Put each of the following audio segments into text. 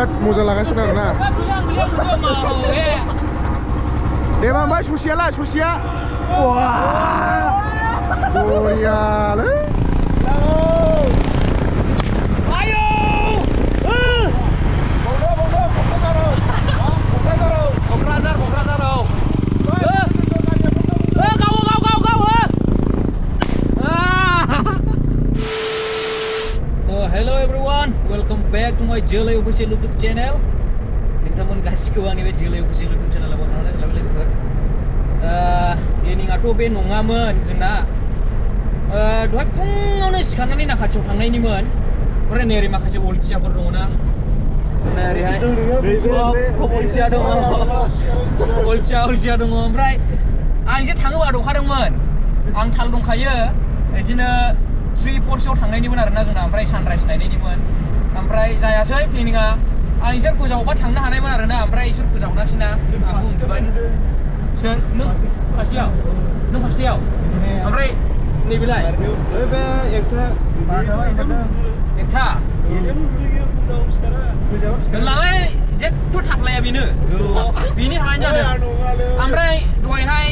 बिराद मजा लागासिनो आरोना दे ओमफ्राय ससेयालाय ससेया बरियालै Hello everyone, welcome back to my Jelay Official YouTube channel. Teman-teman gaसिखौ आंनि बे Jelay Official YouTube channel आव बावनानै लोगोफोर दिनै be नङामोन जोंना दहाय फुङावनो सिखारनानै नाखाथियाव थांनायनिमोन ओमफ्राय नै ओरै माखासे अलसियाफोर दङ ना ओरैहाय अलसिया दङ अलसिया दङ ओमफ्राय आं जे थाङो बाद'खादोंमोन आं थाल दंखायो बिदिनो 3-4 सोआव थांनायनिमोन आरोना जोंना ओमफ्राय सानराइज नायनायनिमोन ओमफ्राय जायासै प्लेनिंआ आं इसोर फोजावबा थांनो हानायमोन आरोना ओमफ्राय इसोर फोजावनासैना आं बुंबाय सोर नों फार्स्टयाव ओमफ्राय नैबेलाय बे एकथा लालाय जेथु थाबलाया बेनो बेनि थाखायनो जादों ओमफ्राय दहायहाय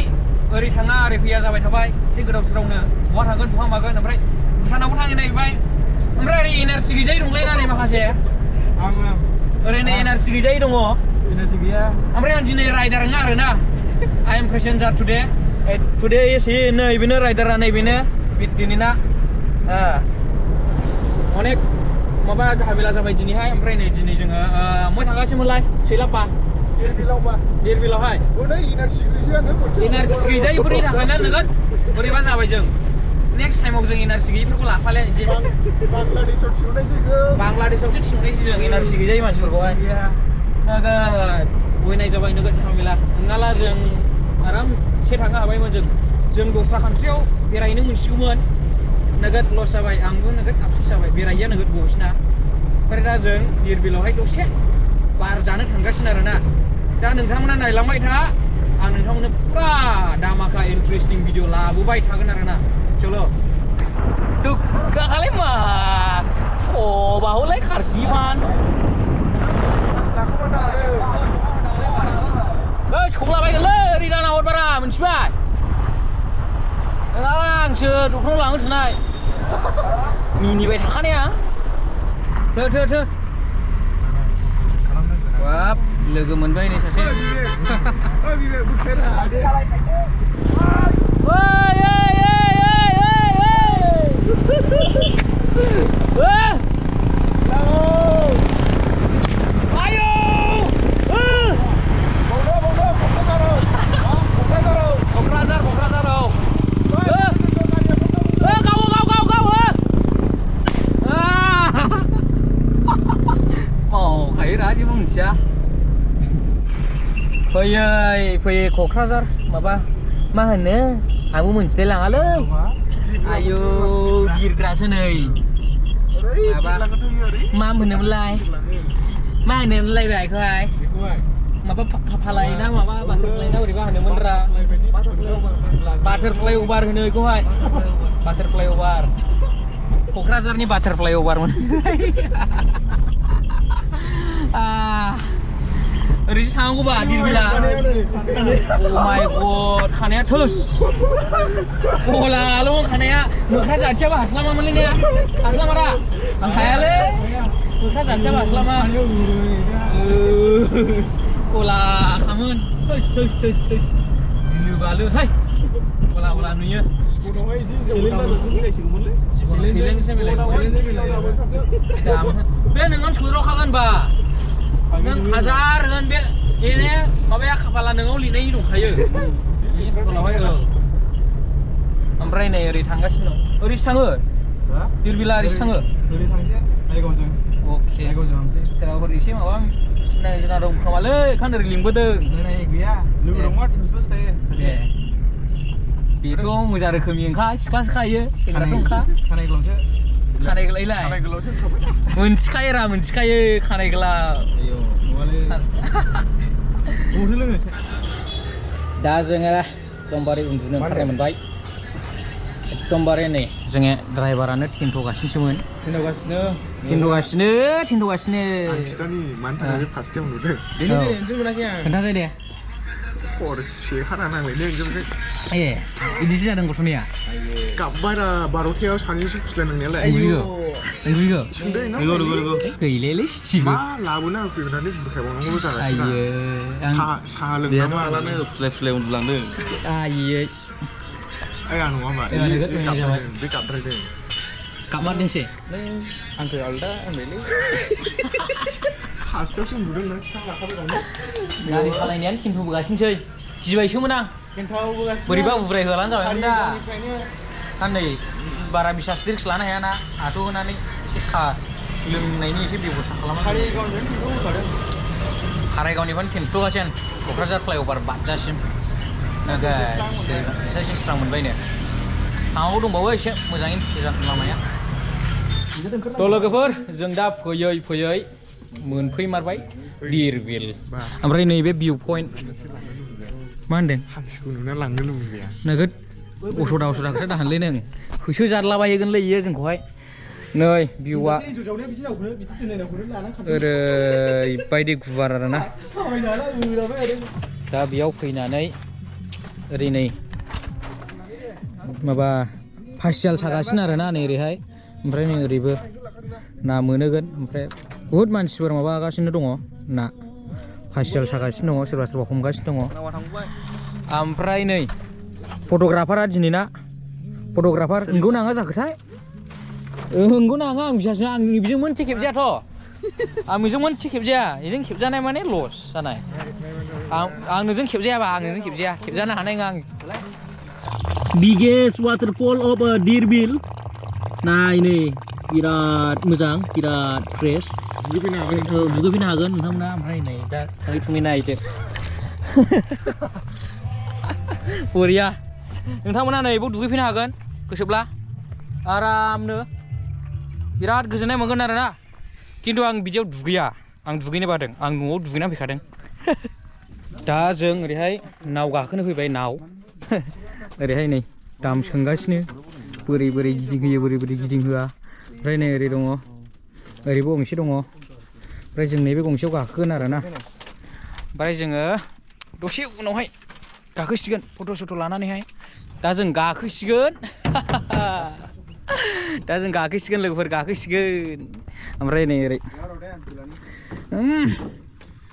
ओरै थाङा ओरै फैया जाबाय थाबाय एसे गोदाव सोरावनो बहा थांगोन बहा मागोन ओमफ्राय भुटानावबो थांनो नागिरबाय ओमफ्राय ओरै एनआरसि गैजायै दंलायना नै माखासे ओरैनो एनआरसि गैजायै दङ एनआरसि गैया ओमफ्राय आं दिनै राइडार नङा आरोना आइ एम पेसेन्जार टुडे एसे नै बेनो राइडारा नै बेनो दिनैना अनेक माबा जाहाबिला जाबाय दिनैहाय ओमफ्राय नै दिनै जोङो मै थांगासिनोमोनलाय सैलाबा देरबिलावहाय एनआरसि गैजायैफोरनि थाखायनो नोगोद बोरैबा जाबाय जों नेक्स्ट टाइमाव जों एनआरसि गैयैफोरखौ लाफालाय बांलादेशआवसो थिसननायसै जों एनआरसि गैजायै मानसिफोरखौहाय नोगोद बयनाय जाबाय नोगोद जाहाबिला नङाला जों आरामसे थांनो हाबायमोन जों दस्रा कान्ट्रियाव बेरायहैनो मोनसिगौमोन नोगोद लस जाबाय आंबो नोगोद आफसुस जाबाय बेरायैया नोगोद गोबावसिना ओमफ्राय दा जों देरबिलावहाय दसे बार जानो थांगासिनो आरोना दा नोंथांमोना नायलांबाय था आं नोंथांमोननो फुरा दामाका इन्टारेस्टिं भिडिअ लाबोबाय थागोन आरोना चलो दुग्गाखालाय मा सबाहौलाय खारसिमान सौलाबायगोनलै रिदाना हरबारा मोनथिबाय नङाबा आंसो डक्टराव लांनो थोनाय मिनिबाय थाखानाया थो बाब लोगो मोनबाय नै सासे फैयै क'क्राझार माबा मा होनो आंबो मोनथिलाय लाङालै आयौ बिरग्रासो नै माबा मा होनोमोनलाय बेखौहाय माबा फालाय ना माबा बाटारफ्लाइ ना बोरैबा होनोमोन रा बाटारफ्लाइ अभार होनो बेखौहाय बाटारफ्लाइ अभार क'क्राझारनि बाटारफ्लाइ अभारमोन ओरैसो थांनांगौबा देरबिला अ माय गड खानाया थोस गलाल' खानाया मोख्रा जाथियाबो हास्लामामोनलै ने हास्लामारा हायालै मोख्रा जाथियाबो हास्लामा गलाखामोन थोस जिलु बालु है गला नुयो बे नोंनाव सोदावखागोनबा नों हाजार होन बे माबाया खाफाला नोंनाव लिरनायनि दंखायो खाफालावहाय ओमफ्राय नै ओरै थांगासिनो दं ओरैसो थाङो देरबिला ओरैसो थाङो अके सोरबाफोर एसे माबा सिनाय जोंना दं खोमालै ओंखायनो ओरै लिंबोदों बेथ' मोजां रोखोमनि ओंखा सिख्लासो खायो सेंग्राथ' ओंखा खानाय गोलावलाय मोनथिखायो खानाय गोलाव दा जोङो एकदमबारे उन्दुनो ओंखारनाय मोनबाय एकदमबारे नै जोंनि ड्राइभारानो थिनथ'गासिनोसोमोन थिनथ'गासिनो आं खिथानि मानि थाखाय फार्स्टआव नुदों खोन्थासै दे हरसे खाना नांलायनो जोंजों ए बिदिसो जादों गथ'निया गाबबारा 12थायाव सानैसो फुस्लाय नोंनियालाय नंगौ सोंदों ना गैलालै सिथिबो मा लाबोना होफैनानै बुरखायबावनांगौ जागासिनो साहा लोंना मा लानो फुलाय उन्दुलांदों आयै आं नङाबा बे गाबद्रायदों गाबमारदोंसै आंखौ आलदा होनबायलै फार्स्टआवसो नुदों नों खिथा लाखाबाय गावनो गारि सालायनायानो थिनथ'बोगासिनोसै गिबायसोमोन आं बोरैबा उब्राय होलानो जाबायमोन दा आं नै बारा बिसास रिक्स लानो हायाना आथ' होनानै एसे साहा लोंनायनि एसे बेब'स्था खालामनानै कारायगावनिफ्रायनो थिनथ'गासिनो क'क्राझार फ्लाइअभार बारजासिम एसे स्रां मोनबायनो थांनांगौ दंबावो एसे मोजाङैनो गोजान लामाया थ' लोगोफोर जों दा फैयै मोनफैमारबाय धिरबिल ओमफ्राय नैबे भिउ पइन्ट मा होनदों हांसोखौ नुना लांनो लुबैया नोगोद असदा खोथा दाहोनलै नों होसोजारलाबायगोनलै इयो जोंखौहाय नै भिउआ ओरैबायदि गुवार आरोना दा बेयाव फैनानै ओरै नै माबा फासियाल सागासिनो आरोना नै ओरैहाय ओमफ्राय नै ओरैबो ना मोनोगोन ओमफ्राय बुहुद मानसिफोर माबागासिनो दङ ना फासियाल सागासिनो दङ सोरबा हमगासिनो दङ ओमफ्राय नै फट'ग्राफारा दिनै ना फट'ग्राफार नंगौ नाङा जाखोथाय नंगौ नाङा आं बिसासो आंनि बेजों मोनसे खेबजायाथ' आं बेजों मोनसे खेबजाया बेजों खेबजानाय माने लस जानाय आं नोंजों खेबजायाबा आं नोंजों खेबजानो हानाय नङा आं बिगेस्ट वाटारफल अफ धिरबिल नाय नै बिराद मोजां बिराद फ्रेश दुगैफैनो हागोन नोंथांमोना ओमफ्राय नै दा थाङै थुङै नायदो बरिया नोंथांमोना नै बेयाव दुगैफैनो हागोन गोसोब्ला आरामनो बिराद गोजोननाय मोनगोन आरोना खिन्थु आं बिदियाव दुगैया आं दुगैनो बादों आं न'आव दुगैना फैखादों दा जों ओरैहाय नाव गाखोनो फैबाय नाव ओरैहाय नै दाम सोंगासिनो बोरै गिदिंहोयो बोरै गिदिंहोआ ओमफ्राय नै ओरै दङ ओरैबो गंसे दङ ओमफ्राय जों नैबे गंसेयाव गाखोगोन आरोना ओमफ्राय जोङो दसे उनावहाय गाखोसिगोन फट' लानानैहाय दा जों गाखोसिगोन लोगोफोर गाखोसिगोन ओमफ्राय नै ओरै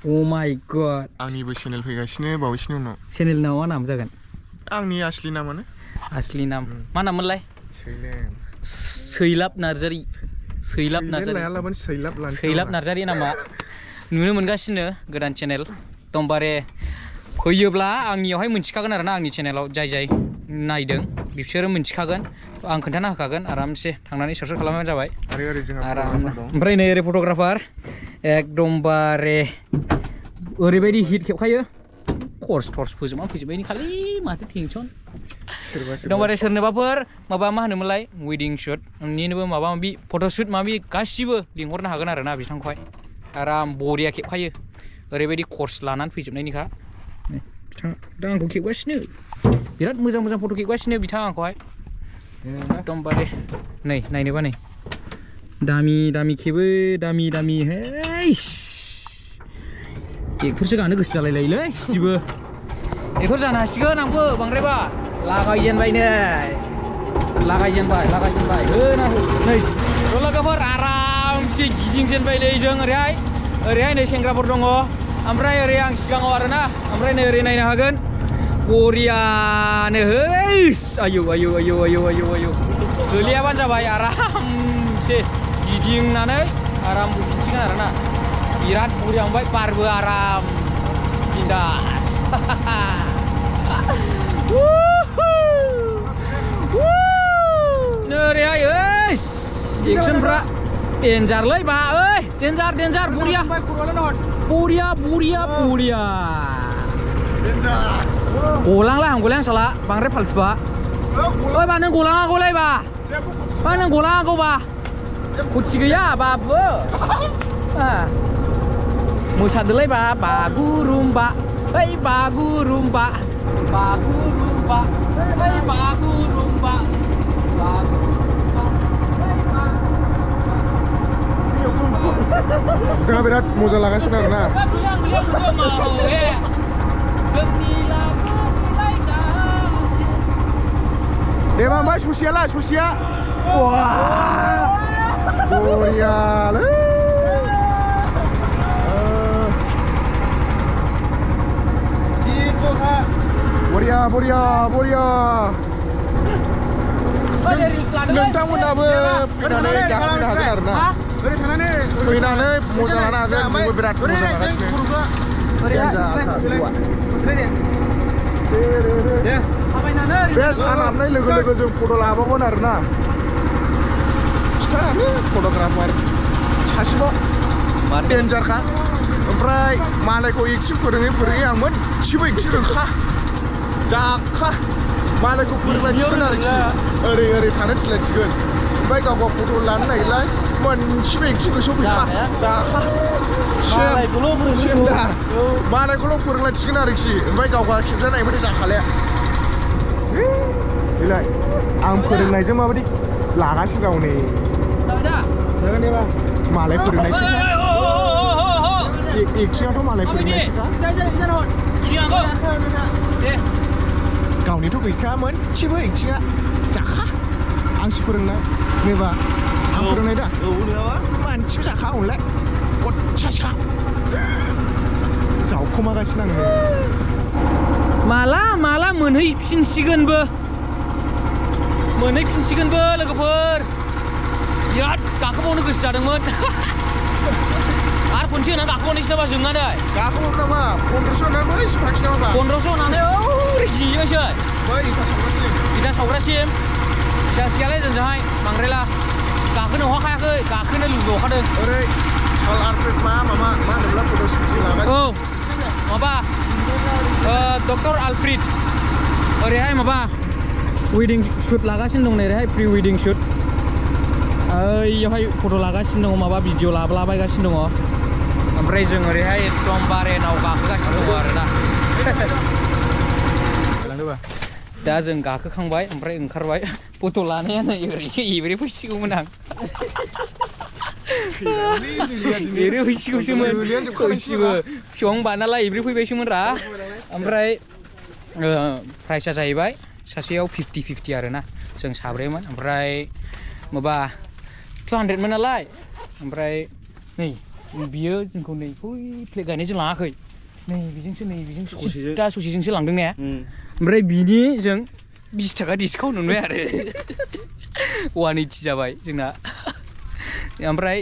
अ माय गड आंनिबो चेनेल फैगासिनो बावैसोनि उनाव चेनेल नामा नाम जागोन आंनि आसलि नामानो असलि नाम मा नाममोनलाय सैलाब नार्जारि सैलाब नार्जारि नामा नुनो मोनगासिनो गोदान चेनेल एकदमबारे फैयोब्ला आंनियावहाय मोनथिखागोन आरोना आंनि चेनेलाव जाय नायदों बिसोरो मोनथिखागोन आं खोन्थाना होखागोन आरामसे थांनानै साबसक्राइब खालामबानो जाबाय आराम ओमफ्राय नै ओरै फट'ग्राफार एकदमबारे ओरैबायदि हिट खेबखायो कर्स फोजोबनानै फैजोबबायनि खालि माथो टेनसन एकदमबारे सोरनोबाफोर माबा मा होनोमोनलाय वेडिं शुट निनोबो माबा माबि फट'शुट माबि गासिबो लिंहरनो हागोन आरोना बिथांखौहाय आराम बरिया खेबखायो ओरैबायदि कर्स लानानै फैजोबनायनिखा बिथाङा दा आंखौ खेबगासिनो बिराद मोजां फट' खेबगासिनो बिथाङा आंखौहाय एकदमबारे नै नायनोबा नै दामि खेबो दामि हेस एक्टरसो गानो गोसो जालायलायोलै बिदिबो एक्टर जानो हासिगोन आंबो बांद्रायबा लागायजेनबाय होनांगौ नै लोगोफोर आरामसे गिदिंजेनबाय नै जों ओरैहाय नै सेंग्राफोर दङ ओमफ्राय ओरै आं सिगाङाव आरोना ओमफ्राय नै ओरै नायनो हागोन बरियानो हैस आयौ गोलैयाबानो जाबाय आरामसे गिदिंनानै आराम बोफिनसिगोन आरोना बिराद बरिया मोनबाय बारबो आराम बिन्दास ओरैहाय एक्सनफ्रा डेन्जारलै बा ओइ डेन्जार बरिया गलांलाय साला बांद्राय फाल्थुआ ओइ बा नों गलाङागौलै बा नों गलाङागौबा खथि गैया बाबु मोसादोलाय बा बागुरुम्बा ओइ बागुरुम्बा ओइ Bagurumba Bicara berat moza lagasino arena. Emang mbak susia lah, susia. Wah, Boreal. Boria. नोंथांमोनाबो फैनानै गाखोनो हागोन आरोना फैनानै मजा लानो हागोन जोंबो बिराद मजा लागासिनो बे सान हाबनाय लोगो लोगो जों फट' लाबावगोन आरोना फिथायानो फट'ग्राफार सासेबाव डेन्जारखा ओमफ्राय मालायखौ एक्टिं फोरोङै आं मोनसेबो एक्टिं रोंखा जाखा मालायखौ फोरोंलायसिगोन आरोखि ओरै थानो थिनलायसिगोन ओमफ्राय गाव फट' लानो नागिरलाय मोनसेबो एक्टिं गोसोआव फैखा जाखा मालायखौल' फोरोंलायसिगोन आरोखि ओमफ्राय गावहा खेबजानायनिफ्राय जाखालाया बेलाय आं फोरोंनायजों माबायदि लागासिनो दं नै जागोन देबा मालाय फोरोंनायसो एक्टिंआथ' मालाय फोरोंनायसोखा गावनिथ' गैखाया मोनसेबो एक्टिंआ जाखा आंसो फोरोंनाय नेबा आं फोरोंनाय दा मानसिबो जाखा हनलाय अथ्यासखा जावखोमागासिनो आङो माला मोनहैफिनसिगोनबो लोगोफोर बिराद गाखोबावनो गोसो जादोंमोन आरो खनसे होनानै गाखोबावनोसै नामा जोंनानै गाखोबाव नामा 1500 होनानै बै सिफाखिसै नामा 1500 होनानै ओरै जिबायसै बै इथा सावग्रासिम फिसासेयालाय जोंजोंहाय बांद्रायला गाखोनो हाखायाखै गाखोनो लुबैखादों ओरै साल आर्ट्रेट मा होनोब्ला फट' शुटिं लागासिनो औ माबा डक्टर आलफ्रिड ओरैहाय माबा वेडिं शुट लागासिनो दं ओरैहाय प्रि वेडिं शुट ओइयावहाय फट' लागासिनो दङ माबा भिडिअ लाबायगासिनो दङ ओमफ्राय जों ओरैहाय एकदम बारेनाव गाखोगासिनो दङ आरोना दा जों गाखोखांबाय ओमफ्राय ओंखारबाय फट' लानाया नै ओरैसो एब्रे फैसिगौमोन आं एब्रे फैसिगौसोमोन फिसौं बानाला एब्रे फैबायसोमोन रा ओमफ्राय प्राइसआ जाहैबाय सासेयाव 50-50 आरोना जों साब्रैमोन ओमफ्राय माबा 200 मोन नालाय ओमफ्राय नै बियो जोंखौ नै बै फ्लेग गायनायजों लाङाखै नै बेजोंसो दा ससेजोंसो लांदों ने ओमफ्राय बिनि जों 20 थाखा डिसकाउन्ट मोनबाय आरो 180 जाबाय जोंना ओमफ्राय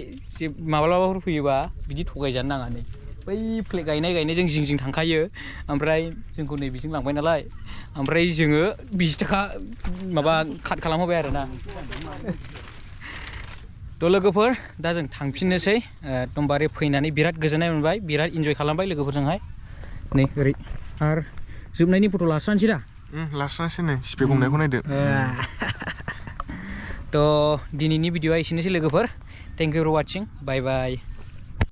माब्लाबाफोर फैयोबा बिदि थगायजानो नाङा नै बै फ्लेग गायनायजों जिं थांखायो ओमफ्राय जोंखौ नै बिजों लांबाय नालाय ओमफ्राय जोङो 20 थाखा माबा काट खालामहोबाय आरोना थ' लोगोफोर दा जों थांफिननोसै एकदमबारे फैनानै बिराद गोजोननाय मोनबाय बिराद इन्जय खालामबाय लोगोफोरजोंहाय नै ओरै आरो जोबनायनि फट' लास्रानोसै दा लास्रानोसै नै स्पेक हमनायखौ नायदो थ' दिनैनि भिडिअ'आ एसेनोसै लोगोफोर thank you for watching bye bye